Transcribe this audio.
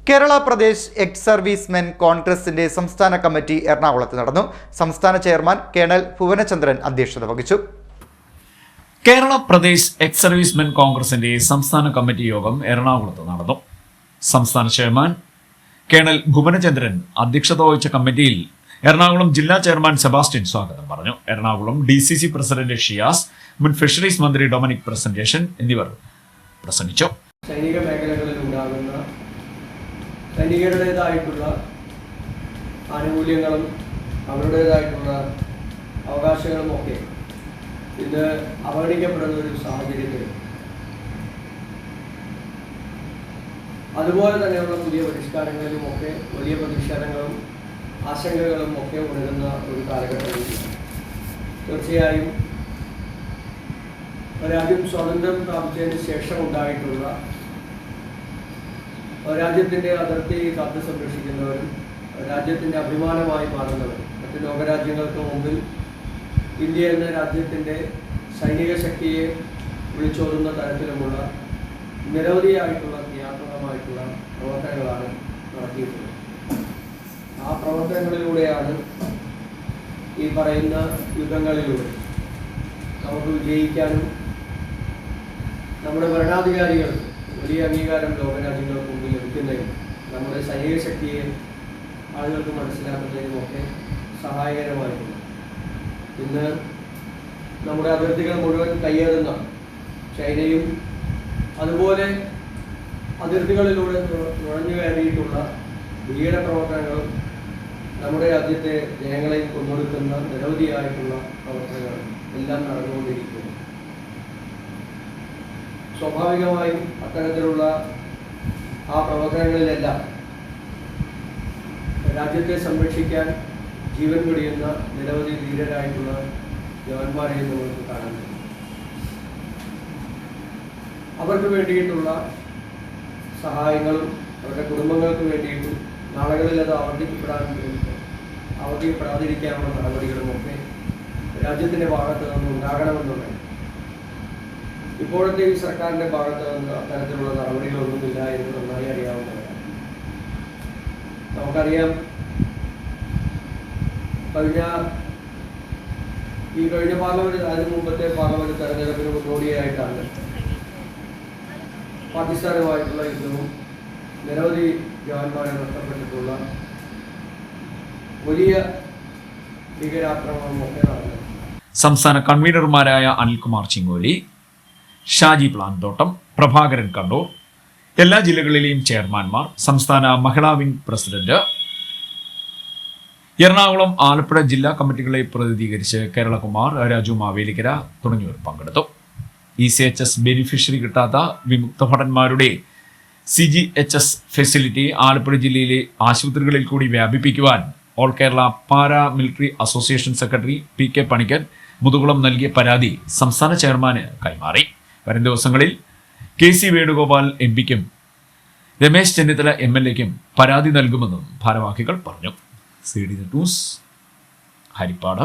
Kerala Pradesh ex servicemen കോൺഗ്രസിന്റെ സംസ്ഥാന committee എറണാകുളത്ത് നടന്നു. സംസ്ഥാന ചെയർമാൻ കേണൽ ഭുവനചന്ദ്രൻ അധ്യക്ഷത വഹിച്ചു. കേരള പ്രദേശ് എക്സ് സർവീസ്മെൻ കോൺഗ്രസിന്റെ സംസ്ഥാന കമ്മിറ്റി യോഗം എറണാകുളത്ത് നടന്നു. സംസ്ഥാന ചെയർമാൻ കേണൽ ഭുവനചന്ദ്രൻ അധ്യക്ഷത വഹിച്ച കമ്മിറ്റിയിൽ എറണാകുളം ജില്ലാ ചെയർമാൻ സെബാസ്റ്റ്യൻ സ്വാഗതം പറഞ്ഞു. എറണാകുളം DCC പ്രസിഡന്റ് ഷിയാസ്, മുൻ ഫിഷറീസ് മന്ത്രി ഡൊമിനിക് പ്രസന്റേഷൻ എന്നിവർ പ്രസംഗിച്ചു. സൈനിക മേഖലകളിൽ ഉണ്ടാകുന്ന സൈനികരുടേതായിട്ടുള്ള ആനുകൂല്യങ്ങളും അവരുടേതായിട്ടുള്ള അവകാശങ്ങളും ഒക്കെ ഇത് അവഗണിക്കപ്പെടുന്ന ഒരു സാഹചര്യത്തിൽ അതുപോലെ തന്നെയുള്ള പുതിയ പരിഷ്കാരങ്ങളിലുമൊക്കെ വലിയ പ്രതിഷേധങ്ങളും ആശങ്കകളും ഒക്കെ ഉണരുന്ന ഒരു കാലഘട്ടത്തിൽ തീർച്ചയായും രാജ്യം സ്വാതന്ത്ര്യം പ്രാപിച്ചതിന് ശേഷം ഉണ്ടായിട്ടുള്ള രാജ്യത്തിൻ്റെ അതിർത്തി കാത്തു സംരക്ഷിക്കുന്നവരും രാജ്യത്തിൻ്റെ അഭിമാനമായി മാറുന്നവരും മറ്റ് ലോകരാജ്യങ്ങൾക്ക് മുമ്പിൽ ഇന്ത്യ എന്ന രാജ്യത്തിൻ്റെ സൈനിക ശക്തിയെ വിളിച്ചോതുന്ന തരത്തിലുമുള്ള നിരവധിയായിട്ടുള്ള ക്രിയാത്മകമായിട്ടുള്ള പ്രവർത്തനങ്ങളാണ് നടത്തിയിട്ടുള്ളത്. ആ പ്രവർത്തനങ്ങളിലൂടെയാണ് ഈ പറയുന്ന യുദ്ധങ്ങളിലൂടെ നമുക്ക് വിജയിക്കാനും നമ്മുടെ ഭരണാധികാരികൾ വലിയ അംഗീകാരം ലോകരാജ്യങ്ങൾക്ക് മുമ്പിൽ ലഭിക്കുന്നതിനും നമ്മുടെ സൈനിക ശക്തിയെ ആളുകൾക്ക് മനസ്സിലാക്കുന്നതിനുമൊക്കെ സഹായകരമായിട്ടുണ്ട്. ഇന്ന് നമ്മുടെ അതിർത്തികൾ മുഴുവൻ കയ്യേറുന്ന ചൈനയും അതുപോലെ അതിർത്തികളിലൂടെ നുഴഞ്ഞു കയറിയിട്ടുള്ള ഭീകരപ്രവർത്തനങ്ങളും നമ്മുടെ രാജ്യത്തെ ജനങ്ങളെയും കൊന്നൊടുക്കുന്ന നിരവധിയായിട്ടുള്ള പ്രവർത്തനങ്ങൾ എല്ലാം നടന്നുകൊണ്ടിരിക്കുന്നു. സ്വാഭാവികമായും അത്തരത്തിലുള്ള ആ പ്രവർത്തനങ്ങളിലെല്ലാം രാജ്യത്തെ സംരക്ഷിക്കാൻ ജീവൻ വെടിയുന്ന നിരവധി ധീരരായിട്ടുള്ള ജവാന്മാരെയും നമുക്ക് കാണാൻ കഴിയും. അവർക്ക് വേണ്ടിയിട്ടുള്ള സഹായങ്ങളും അവരുടെ കുടുംബങ്ങൾക്ക് വേണ്ടിയിട്ടും നാളുകളിൽ അത് ആവർത്തിക്കപ്പെടാതിരിക്കാനുള്ള നടപടികളുമൊക്കെ രാജ്യത്തിൻ്റെ ഭാഗത്ത് നിന്ന് ഉണ്ടാകണമെന്നുണ്ട്. ഇപ്പോഴത്തെ ഈ സർക്കാരിൻ്റെ ഭാഗത്ത് നിന്ന് അത്തരത്തിലുള്ള നടപടികളൊന്നുമില്ല എന്ന് നന്നായി അറിയാവുന്നതാണ്. നമുക്കറിയാം, കഴിഞ്ഞ പാർലമെന്റ് അതിന് മുമ്പത്തെ പാർലമെന്റ് തെരഞ്ഞെടുപ്പിന് മുന്നോടിയായിട്ടാണ് പാകിസ്ഥാനുമായിട്ടുള്ള യുദ്ധവും നിരവധി ജവാന്മാരെ നഷ്ടപ്പെട്ടിട്ടുള്ള വലിയ ഭീകരാക്രമണവും ഒക്കെ നടന്നത്. സംസ്ഥാന കൺവീനർമാരായ അനിൽകുമാർ ചിങ്ങോലി, ഷാജി പ്ലാന്തോട്ടം, പ്രഭാകരൻ കണ്ണൂർ, എല്ലാ ജില്ലകളിലെയും ചെയർമാൻമാർ, സംസ്ഥാന മഹിളാ വിംഗ് പ്രസിഡന്റ്, എറണാകുളം, ആലപ്പുഴ ജില്ലാ കമ്മിറ്റികളെ പ്രതിനിധീകരിച്ച് കേരളകുമാർ, രാജു മാവേലിക്കര തുടങ്ങിയവർ പങ്കെടുത്തു. ECHS ബെനിഫിഷ്യറി കിട്ടാത്ത വിമുക്ത ഭടന്മാരുടെ CGHS ഫെസിലിറ്റി ആലപ്പുഴ ജില്ലയിലെ ആശുപത്രികളിൽ കൂടി വ്യാപിപ്പിക്കുവാൻ all Kerala paramilitary association secretary PK Panicker Muthukulam നൽകിയ പരാതി സംസ്ഥാന ചെയർമാന് കൈമാറി. വരും ദിവസങ്ങളിൽ KC വേണുഗോപാൽ MP-ക്കും രമേശ് ചെന്നിത്തല MLA-ക്കും പരാതി നൽകുമെന്നും ഭാരവാഹികൾ പറഞ്ഞു. CD news, Harippad.